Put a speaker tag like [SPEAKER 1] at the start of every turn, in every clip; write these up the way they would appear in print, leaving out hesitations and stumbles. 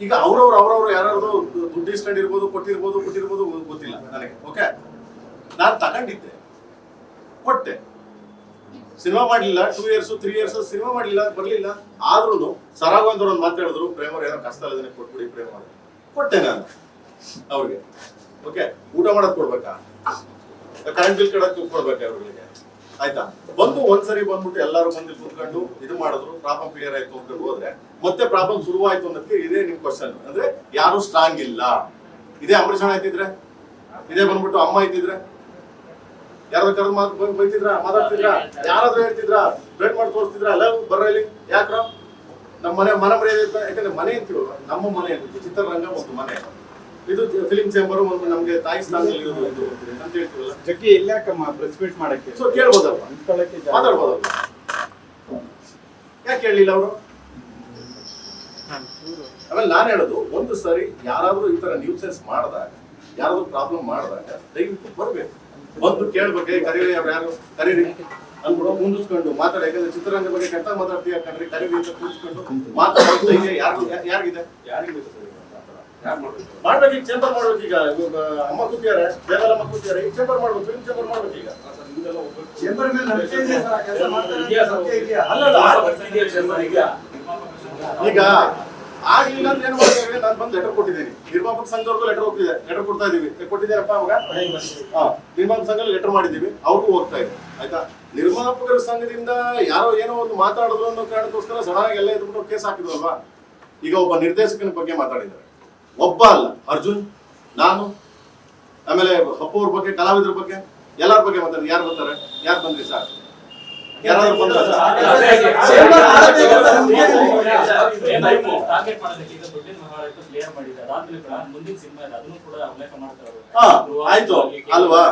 [SPEAKER 1] ಈಗ ಅವ್ರವ್ರು ಯಾರಾದ್ರು ದುಡ್ಡು ಇಸ್ಕೊಂಡಿರ್ಬೋದು, ಕೊಟ್ಟಿರ್ಬೋದು ಗೊತ್ತಿಲ್ಲ ನನಗೆ. ಓಕೆ, ನಾನು ತಗೊಂಡಿದ್ದೆ, ಕೊಟ್ಟೆ. ಸಿನಿಮಾ ಮಾಡ್ಲಿಲ್ಲ, 2 years 3 years ಸಿನಿಮಾ ಮಾಡ್ಲಿಲ್ಲ, ಬರ್ಲಿಲ್ಲ. ಆದ್ರೂ ಸರಾಗಂದ್ರು ಒಂದು ಮಾತಾಡಿದ್ರು, ಪ್ರೇಮವ್ರು ಏನೋ ಕಷ್ಟ ಅಲ್ಲದೇನೆ ಕೊಟ್ಬಿಡಿ ಪ್ರೇಮ, ಕೊಟ್ಟೆ ನಾನು ಅವ್ರಿಗೆ. ಓಕೆ, ಊಟ ಮಾಡೋದ್ ಕೊಡ್ಬೇಕಾ, ಕರೆಂಟ್ ಬಿಲ್ ಕಡಕ್ ಕೊಡ್ಬೇಕಾ ಅವ್ರಿಗೆ? ಆಯ್ತಾ? ಬಂದು ಒಂದ್ಸರಿ ಬಂದ್ಬಿಟ್ಟು ಎಲ್ಲರೂ ಬಂದು ಕೂತ್ಕೊಂಡು ಇದು ಮಾಡಿದ್ರು, ಪ್ರಾಬ್ಲಮ್ ಕ್ಲಿಯರ್ ಆಯ್ತು ಅಂತ ಹೋದ್ರೆ ಮತ್ತೆ ಪ್ರಾಬ್ಲಮ್ ಶುರುವಾಯ್ತು ಅನ್ನೋದಕ್ಕೆ ಇದೇ ನಿಮ್ ಕ್ವಶನ್. ಅಂದ್ರೆ ಯಾರು ಸ್ಟ್ರಾಂಗ್ ಇಲ್ಲ. ಇದೇ ಅಂಬರೀಷ್ ಆಯ್ತಿದ್ರೆ, ಇದೇ ಬಂದ್ಬಿಟ್ಟು ಅಮ್ಮ ಇದ್ದಿದ್ರೆ ಯಾರಾದ್ರೂ ಕರೆದು ಬೈತಿದ್ರ, ಮಾತಾಡ್ತಿದ್ರ, ಯಾರಾದ್ರೂ ಹೇಳ್ತಿದ್ರ, ಬ್ರೇಕ್ ಮಾಡಿ ತೋರಿಸ್ತಿದ್ರ, ಎಲ್ಲ ಬರ್ರ ಇಲ್ಲಿ ಯಾಕ್ರ ನಮ್ಮ ಮನೆ ಮರ್ಯಾದೆ. ಯಾಕಂದ್ರೆ ಮನೆ ಅಂತೀವಲ್ಲ, ನಮ್ಮ ಮನೆ ಚಿತ್ರರಂಗ ಒಂದು ಮನೆ, ಇದು ಫಿಲಿಂ ಚೇಂಬರ್ ಒಂದು ನಮ್ಗೆ ತಾಯಿ ಸ್ಥಾನದಲ್ಲಿ ಇರೋದು ಇದು ಅಂತ ಹೇಳ್ತೀವಲ್ಲ.
[SPEAKER 2] ಜಗ್ಗಿ ಇಲ್ಲಾಕಮ್ಮ ಪ್ರೆಸ್ ಮೀಟ್ ಮಾಡಕ್ಕೆ
[SPEAKER 1] ಸೊ ಕೇಳ್ಬೋದಲ್ವ, ಮಾತಾಡ್ಬೋದಲ್ವ? ಯಾಕೆ ಕೇಳಲಿಲ್ಲ ಅವರು? ಆಮೇಲೆ ನಾನು ಹೇಳೋದು, ಒಂದು ಸರಿ ಯಾರಾದ್ರೂ ಈ ತರ ನ್ಯೂಸೆನ್ಸ್ ಮಾಡಿದಾಗ, ಯಾರಾದ್ರೂ ಪ್ರಾಬ್ಲಮ್ ಮಾಡಿದಾಗ ದಯವಿಟ್ಟು ಬರ್ಬೇಕು, ಬಂದು ಕೇಳ್ಬೇಕು. ಕರೀರಿ, ಅವ್ರು ಯಾರು ಕರೀರಿ ಅಂದ್ಬಿಟ್ಟು ಕುಂದಿಸ್ಕೊಂಡು ಮಾತಾಡಿ. ಯಾಕಂದ್ರೆ ಚಿತ್ರರಂಗ ಬಗ್ಗೆ ಕೆಟ್ಟ ಮಾತಾಡ್ತೀಯ ಕಣ್ರಿ, ಕರೀರಿ ಅಂತ ಕುಂದಿಸ್ಕೊಂಡು ಮಾತಾಡೋದು ಯಾರಿಗಿದೆ? ಮಾಡ್ಬೇಕು. ಈಗ ಚೇಂಬರ್ ಮಾಡ್ಬೇಕು. ಈಗ ಅಮ್ಮ ಕೂತಿದ್ದಾರೆ, ಬೇರೆಲ್ಲ ಕೂತಿದ್ದಾರೆ, ಈಗ ಚೇಂಬರ್ ಮಾಡ್ಬೇಕು, ಫಿಲ್ಮ್ ಚೇಂಬರ್ ಮಾಡ್ಬೇಕು. ಈಗ
[SPEAKER 2] ಚೇಂಬರ್ ಮೇಲೆ ನಂಬಿಕೆ ಇದೆ ಸರ್, ಕೆಲಸ ಮಾಡ್ತಾರೆ.
[SPEAKER 1] ಈಗ ಆಗ್ಲಿಲ್ಲ ಅಂತ ಏನ್ ಮಾಡ್ತಾರೆ, ನಾನು ಬಂದು ಲೆಟರ್ ಕೊಟ್ಟಿದ್ದೀನಿ, ನಿರ್ಮಾಪಕ ಸಂಘದವ್ರಿಗೂ ಲೆಟರ್ ಕೊಡ್ತಾ ಇದೀವಿ. ಕೊಟ್ಟಿದ್ದೀರಪ್ಪ ಅವಾಗ? ನಿರ್ಮಾಪಕ ಸಂಘ ಲೆಟರ್ ಮಾಡಿದೀವಿ, ಅವ್ರಿಗೂ ಹೋಗ್ತಾ ಇದೆ. ಆಯ್ತಾ? ನಿರ್ಮಾಪಕರ ಸಂಘದಿಂದ ಯಾರೋ ಏನೋ ಒಂದು ಮಾತಾಡಿದ್ರು ಅನ್ನೋ ಕಾರಣಕ್ಕೋಸ್ಕರ ಸಡನ್ ಆಗಿ ಎಲ್ಲ ಎದ್ಬಿಟ್ಟು ಕೇಸ್ ಹಾಕಿದ್ವಲ್ವಾ? ಈಗ ಒಬ್ಬ ನಿರ್ದೇಶಕನ ಬಗ್ಗೆ ಮಾತಾಡಿದ್ದಾರೆ, ಒಬ್ಬ ಅಲ್ಲ, ಅರ್ಜುನ್, ನಾನು, ಆಮೇಲೆ ಅಪ್ಪು ಅವ್ರ ಬಗ್ಗೆ, ಕಲಾವಿದ್ರ ಬಗ್ಗೆ, ಎಲ್ಲರ ಬಗ್ಗೆ ಮಾತಾಡಿ. ಯಾರು ಬರ್ತಾರೆ? ಯಾರು ಬಂದ್ರಿ ಸರ್? ಯಾರಾದ್ರೂ ಬಂದ್ರ? ಆಯ್ತು ಅಲ್ವಾ?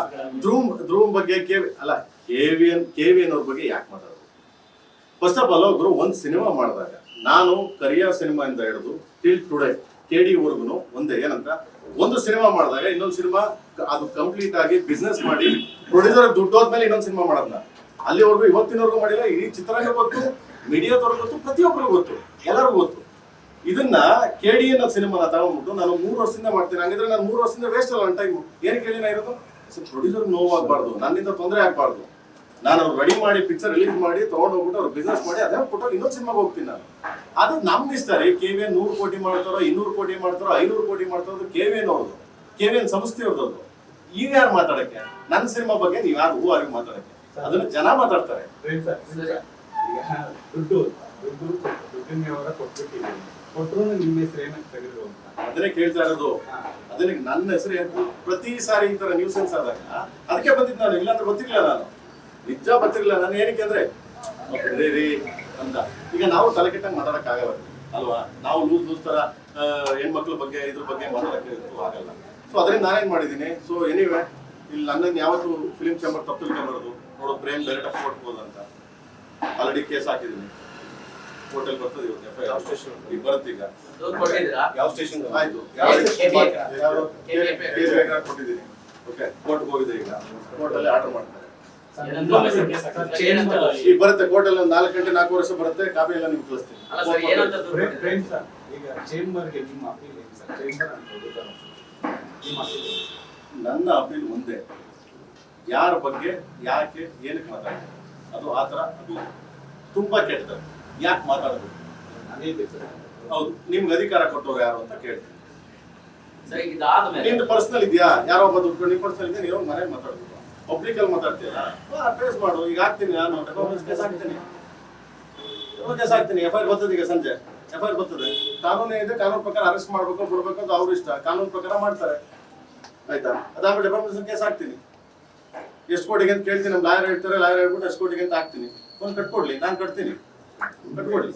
[SPEAKER 1] ಧ್ರುವ್ ಬಗ್ಗೆ ಅಲ್ಲ, ಕೆವಿಎನ್ ಅವ್ರ ಬಗ್ಗೆ ಯಾಕೆ ಮಾತಾಡೋದು? ಫಸ್ಟ್ ಆಫ್ ಆಲ್ ಒಬ್ರು ಒಂದ್ ಸಿನಿಮಾ ಮಾಡಿದಾಗ, ನಾನು ಕರಿಯಾ ಸಿನಿಮಾ ಇಂದ ಹಿಡಿದು ಟಿಲ್ ಟುಡೇ ಕೆಡಿ ವರ್ಗುನು ಒಂದೇ, ಏನಂತ ಒಂದು ಸಿನಿಮಾ ಮಾಡಿದಾಗ ಇನ್ನೊಂದು ಸಿನಿಮಾ ಅದು ಕಂಪ್ಲೀಟ್ ಆಗಿ ಬಿಸ್ನೆಸ್ ಮಾಡಿ ಪ್ರೊಡ್ಯೂಸರ್ ದುಡ್ಡು ಹೋದ್ಮೇಲೆ ಇನ್ನೊಂದು ಸಿನಿಮಾ ಮಾಡೋದ್ನ, ಅಲ್ಲಿವರೆಗೂ ಇವತ್ತಿನವರೆಗೂ ಮಾಡಿಲ್ಲ. ಇಡೀ ಚಿತ್ರರಂಗ ಗೊತ್ತು, ಮೀಡಿಯಾದವ್ರಿಗೆ ಗೊತ್ತು, ಪ್ರತಿಯೊಬ್ಬರಿಗೂ ಗೊತ್ತು, ಎಲ್ಲರಿಗೂ ಗೊತ್ತು. ಇದನ್ನ ಕೆಡಿ ಅನ್ನೋ ಸಿನಿಮಾನ ತಗೊಂಡ್ಬಿಟ್ಟು ನಾನು 3 ವರ್ಷದಿಂದ ಮಾಡ್ತೀನಿ. ಹಂಗಿದ್ರೆ ನಾನು 3 ವರ್ಷದಿಂದ ವೇಸ್ಟ್ ಅಲ್ಲ ನನ್ನ ಟೈಮ್. ಏನಕ್ಕೆ ಹೇಳಿ ನಾ ಇರೋದು? ಪ್ರೊಡ್ಯೂಸರ್ ನೋವಾಗಬಾರ್ದು, ನನ್ನಿಂದ ತೊಂದರೆ ಆಗ್ಬಾರ್ದು. ನಾನು ಅವ್ರು ರೆಡಿ ಮಾಡಿ ಪಿಕ್ಚರ್ ರಿಲೀಸ್ ಮಾಡಿ ತಗೊಂಡು ಹೋಗ್ಬಿಟ್ಟು ಅವ್ರು ಬಿಸ್ನೆಸ್ ಮಾಡಿ ಅದೇ ಕೊಟ್ಟು ಇನ್ನೊಂದು ಸಿನಿಮಾಗೆ ಹೋಗ್ತೀನಿ ನಾನು. ಅದು ನಮ್ಗೆ ಇಷ್ಟ ರೀ. ಕೆವಿಎನ್ 100 ಕೋಟಿ ಮಾಡ್ತಾರೋ, 200 ಕೋಟಿ ಮಾಡ್ತಾರೋ, 500 ಕೋಟಿ ಮಾಡ್ತಾರೋ, ಕೆವಿಎನ್ ಅವ್ರದ್ದು, ಕೆವಿಎನ್ ಸಂಸ್ಥೆ ಅವ್ರದ್ದು. ಈಗ ಯಾರು ಮಾತಾಡಕ್ಕೆ? ನನ್ನ ಸಿನಿಮಾ ಬಗ್ಗೆ ನೀವು ಯಾರು ಹೂವಾರಿಗೆ ಮಾತಾಡಕ್ಕೆ? ಅದನ್ನ ಜನ ಮಾತಾಡ್ತಾರೆ. ಅದನ್ನೇ ಕೇಳ್ತಾ ಇರೋದು. ಅದನ್ನ ನನ್ನ ಹೆಸರು ಪ್ರತಿ ಸಾರಿ ಈ ತರ ನ್ಯೂಸೆನ್ಸ್ ಆದಾಗ ಅದಕ್ಕೆ ಬಂದಿದ್ದು ನಾನು, ಇಲ್ಲಾಂದ್ರೆ ಗೊತ್ತಿರ್ಲಿಲ್ಲ. ನಾನು ನಿಜ ಗೊತ್ತಿರ್ಲಿಲ್ಲ. ನಾನು ಏನಕ್ಕೆ ಅಂದ್ರೆ ರೀ ಅಂತ. ಈಗ ನಾವು ತಲೆ ಕೆಟ್ಟಂಗೆ ಮಾತಾಡಕ್ ಆಗಲ್ಲ ಅಲ್ವಾ? ನಾವು ಲೂಸ್ ತರ ಹೆಣ್ಮಕ್ಳ ಬಗ್ಗೆ ಇದ್ರ ಬಗ್ಗೆ ಮಾತಾಡಕ್ಕೆ ಆಗಲ್ಲ. ಸೊ ಅದರಿಂದ ನಾನೇನ್ ಮಾಡಿದೀನಿ. ಸೊ ಎನಿವೆ, ಇಲ್ಲಿ ನನ್ನನ್ನು ಯಾವತ್ತು ಫಿಲಿಂ ಚೇಂಬರ್ ತಪ್ಪು ತಿಳ್ಕೊಂಬರೋದು, ನೋಡೋ ಪ್ರೇಮ್ ಡೈರೆಕ್ಟ್ ಆಗಿ ಕೊಟ್ಬೋದು ಅಂತ ಆಲ್ರೆಡಿ ಕೇಸ್ ಹಾಕಿದೀನಿ. ಹೋಟೆಲ್ ಬರ್ತದೆ ಇವತ್ತು, ಈಗ ಬರುತ್ತೆ. ಈಗ ಯಾವ ಸ್ಟೇಷನ್ ಆಯ್ತು, ಕೊಟ್ಟಿದ್ದೀನಿ. ಓಕೆ, ಕೋರ್ಟ್ಗೆ ಹೋಗಿದೆ. ಈಗ ಕೋರ್ಟಲ್ಲಿ ಆರ್ಡರ್ ಮಾಡ್ತಾರೆ. ಈಗ ಬರುತ್ತೆ ಕೋರ್ಟಲ್ಲಿ ಒಂದು 4 ಗಂಟೆ 4 ವರ್ಷ ಬರುತ್ತೆ. ಕಾಪಿ ಎಲ್ಲ ನಿಮ್ಗೆ ಕಳಿಸ್ತೀನಿ. ನನ್ನ ಅಪೀಲ್ ಒಂದೇ, ಯಾರ ಬಗ್ಗೆ ಯಾಕೆ ಏನಕ್ಕೆ ಮಾತಾಡ್ತಾರೆ ಅದು ಆ ಥರ, ಅದು ತುಂಬಾ ಕೆಟ್ಟದ್ದು. ಯಾಕೆ ಮಾತಾಡಬೇಕು? ಹೌದು, ನಿಮ್ಗೆ ಅಧಿಕಾರ ಕೊಟ್ಟವ್ರು ಯಾರು ಅಂತ ಕೇಳ್ತೀನಿ. ನಿಮ್ದು ಪರ್ಸನಲ್ ಇದೆಯಾ? ಯಾರೋ ಒಬ್ಬ ದುಡ್ಡು ನಿಮ್ಮ ಪರ್ಸನಲ್ ಇದೆಯಾ? ನೀವು ಮನೇಲಿ ಮಾತಾಡ್ಬೇಕು, ಪಬ್ಲಿಕ್ ಅಲ್ಲಿ ಮಾತಾಡ್ತೀರಾ? ಟ್ರೇಸ್ ಮಾಡು. ಈಗ ಹಾಕ್ತೀನಿ ನಾನು, ಕೇಸ್ ಹಾಕ್ತೀನಿ, ಕೇಸ್ ಹಾಕ್ತೀನಿ. FIR ಬರ್ತದೆ. ಈಗ ಸಂಜೆ FIR ಬರ್ತದೆ. ಕಾನೂನೇ ಇದೆ, ಕಾನೂನು ಪ್ರಕಾರ ಅರೆಸ್ಟ್ ಮಾಡ್ಬೇಕು ಬಿಡ್ಬೇಕು ಅಂತ ಅವ್ರ ಇಷ್ಟ, ಕಾನೂನು ಪ್ರಕಾರ ಮಾಡ್ತಾರೆ. ಆಯ್ತಾ? ಅದಾದ್ಮೇಲೆ ಡೆಫಾಮೇಷನ್ ಕೇಸ್ ಹಾಕ್ತೀನಿ. ಎಷ್ಟು ಕೋಟಿಗೆ ಅಂತ ಕೇಳ್ತೀನಿ. ನಮ್ಮ ಲಾಯರ್ ಹೇಳ್ತಾರೆ, ಲಾಯರ್ ಹೇಳ್ಬಿಟ್ಟು ಎಷ್ಟು ಕೋಟಿಗೆ ಅಂತ ಹಾಕ್ತೀನಿ. ಒಂದು ಕಟ್ಕೊಡ್ಲಿ, ನಾನು ಕಟ್ತೀನಿ, ಕಟ್ಕೊಡ್ಲಿ.